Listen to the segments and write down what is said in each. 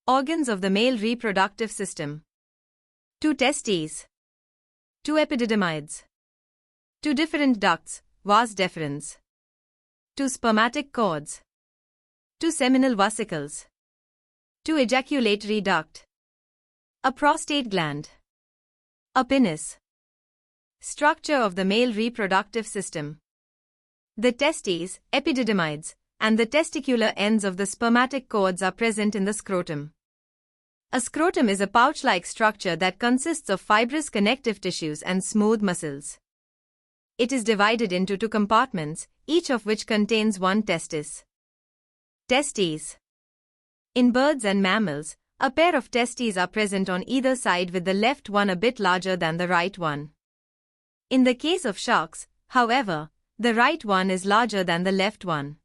Organs of the male reproductive system. 2 testes. 2 epididymides. 2 different ducts, vas deferens. 2 spermatic cords. 2 seminal vesicles. 2 ejaculatory duct. A prostate gland. A penis. Structure of the male reproductive system. The testes, epididymides, and the testicular ends of the spermatic cords are present in the scrotum. A scrotum is a pouch-like structure that consists of fibrous connective tissues and smooth muscles. It is divided into 2 compartments, each of which contains 1 testis. Testes. In birds and mammals, a pair of testes are present on either side, with the left one a bit larger than the right one. In the case of sharks, however, the right one is larger than the left one.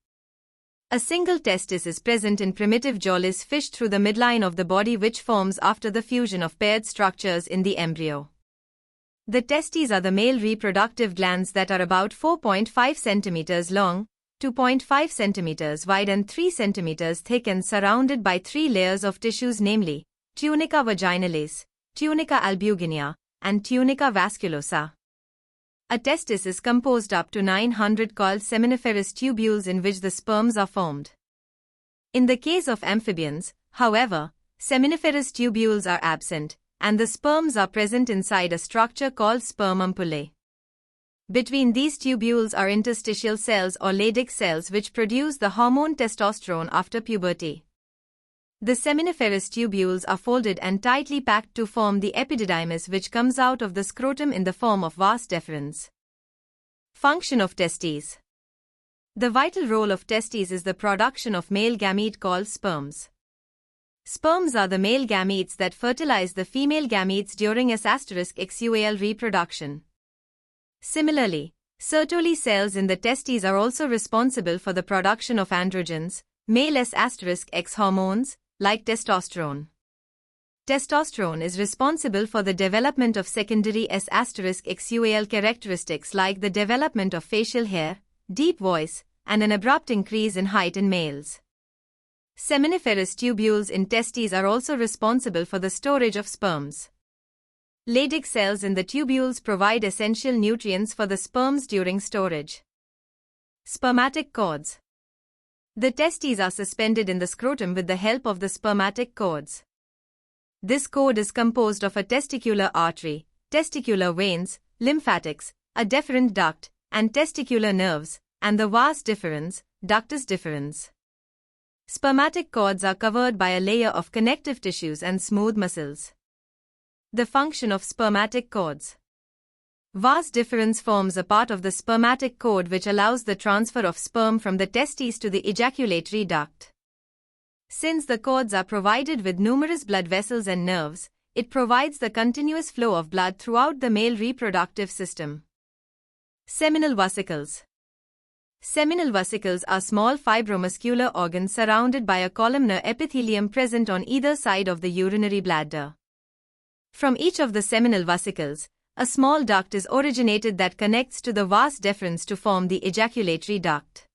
A single testis is present in primitive jawless fish through the midline of the body, which forms after the fusion of paired structures in the embryo. The testes are the male reproductive glands that are about 4.5 centimeters long, 2.5 centimeters wide and 3 centimeters thick, and surrounded by 3 layers of tissues, namely tunica vaginalis, tunica albuginea, and tunica vasculosa. A testis is composed up to 900 coiled seminiferous tubules in which the sperms are formed. In the case of amphibians, however, seminiferous tubules are absent, and the sperms are present inside a structure called sperm ampullae. Between these tubules are interstitial cells or Leydig cells which produce the hormone testosterone after puberty. The seminiferous tubules are folded and tightly packed to form the epididymis, which comes out of the scrotum in the form of vas deferens. Function of testes. The vital role of testes is the production of male gamete called sperms. Sperms are the male gametes that fertilize the female gametes during S**XUAL reproduction. Similarly, Sertoli cells in the testes are also responsible for the production of androgens, male S**X hormones, like testosterone. Testosterone is responsible for the development of secondary S**XUAL characteristics like the development of facial hair, deep voice, and an abrupt increase in height in males. Seminiferous tubules in testes are also responsible for the storage of sperms. Leydig cells in the tubules provide essential nutrients for the sperms during storage. Spermatic cords. The testes are suspended in the scrotum with the help of the spermatic cords. This cord is composed of a testicular artery, testicular veins, lymphatics, a deferent duct, and testicular nerves, and the vas deferens, ductus deferens. Spermatic cords are covered by a layer of connective tissues and smooth muscles. The function of spermatic cords. Vas deferens forms a part of the spermatic cord which allows the transfer of sperm from the testes to the ejaculatory duct. Since the cords are provided with numerous blood vessels and nerves, it provides the continuous flow of blood throughout the male reproductive system. Seminal vesicles. Seminal vesicles are small fibromuscular organs surrounded by a columnar epithelium present on either side of the urinary bladder. From each of the seminal vesicles, a small duct is originated that connects to the vas deferens to form the ejaculatory duct.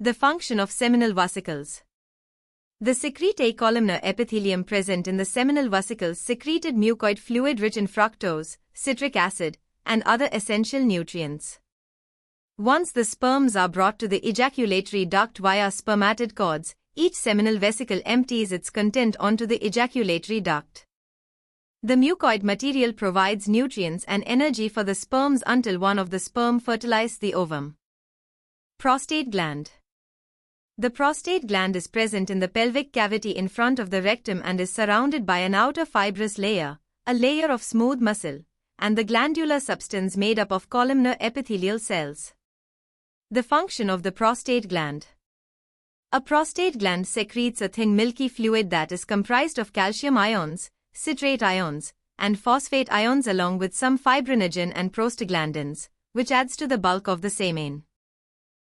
The function of seminal vesicles. The secrete a columnar epithelium present in the seminal vesicles secreted mucoid fluid rich in fructose, citric acid, and other essential nutrients. Once the sperms are brought to the ejaculatory duct via spermatid cords, each seminal vesicle empties its content onto the ejaculatory duct. The mucoid material provides nutrients and energy for the sperms until one of the sperm fertilizes the ovum. Prostate gland. The prostate gland is present in the pelvic cavity in front of the rectum and is surrounded by an outer fibrous layer, a layer of smooth muscle, and the glandular substance made up of columnar epithelial cells. The function of the prostate gland. A prostate gland secretes a thin milky fluid that is comprised of calcium ions, citrate ions, and phosphate ions along with some fibrinogen and prostaglandins, which adds to the bulk of the semen.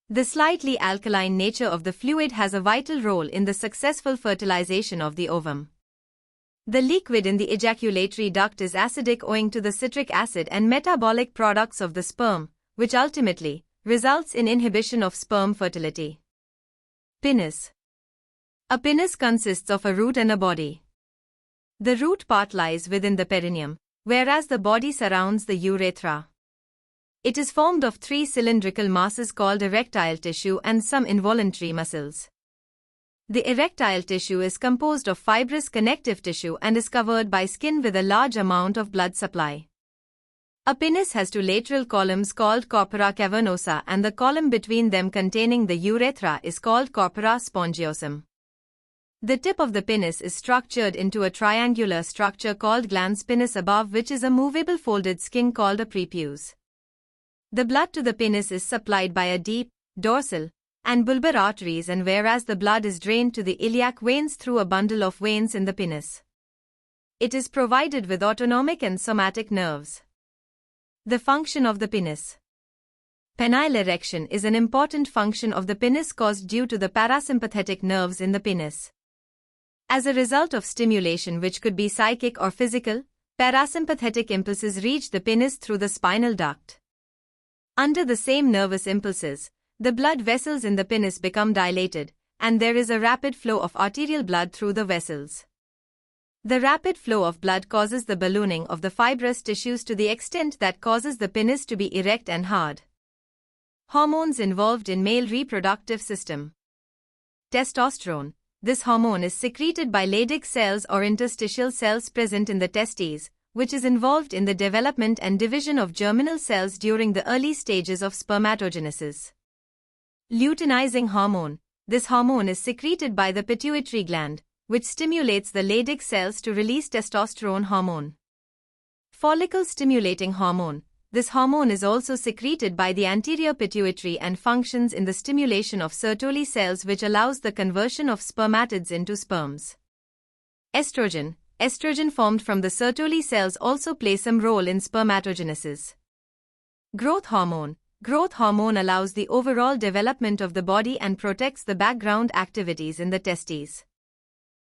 The slightly alkaline nature of the fluid has a vital role in the successful fertilization of the ovum. The liquid in the ejaculatory duct is acidic owing to the citric acid and metabolic products of the sperm, which ultimately results in inhibition of sperm fertility. Penis. A penis consists of a root and a body. The root part lies within the perineum, whereas the body surrounds the urethra. It is formed of three cylindrical masses called erectile tissue and some involuntary muscles. The erectile tissue is composed of fibrous connective tissue and is covered by skin with a large amount of blood supply. A penis has two lateral columns called corpora cavernosa, and the column between them containing the urethra is called corpora spongiosum. The tip of the penis is structured into a triangular structure called glans penis, above which is a movable folded skin called a prepuce. The blood to the penis is supplied by a deep, dorsal, and bulbar arteries, and whereas the blood is drained to the iliac veins through a bundle of veins in the penis. It is provided with autonomic and somatic nerves. The function of the penis. Penile erection is an important function of the penis caused due to the parasympathetic nerves in the penis. As a result of stimulation, which could be psychic or physical, parasympathetic impulses reach the penis through the spinal duct. Under the same nervous impulses, the blood vessels in the penis become dilated, and there is a rapid flow of arterial blood through the vessels. The rapid flow of blood causes the ballooning of the fibrous tissues to the extent that causes the penis to be erect and hard. Hormones involved in male reproductive system. Testosterone. This hormone is secreted by Leydig cells or interstitial cells present in the testes, which is involved in the development and division of germinal cells during the early stages of spermatogenesis. Luteinizing hormone. This hormone is secreted by the pituitary gland, which stimulates the Leydig cells to release testosterone hormone. Follicle-stimulating hormone. This hormone is also secreted by the anterior pituitary and functions in the stimulation of Sertoli cells, which allows the conversion of spermatids into sperms. Estrogen. Estrogen formed from the Sertoli cells also play some role in spermatogenesis. Growth hormone. Growth hormone allows the overall development of the body and protects the background activities in the testes.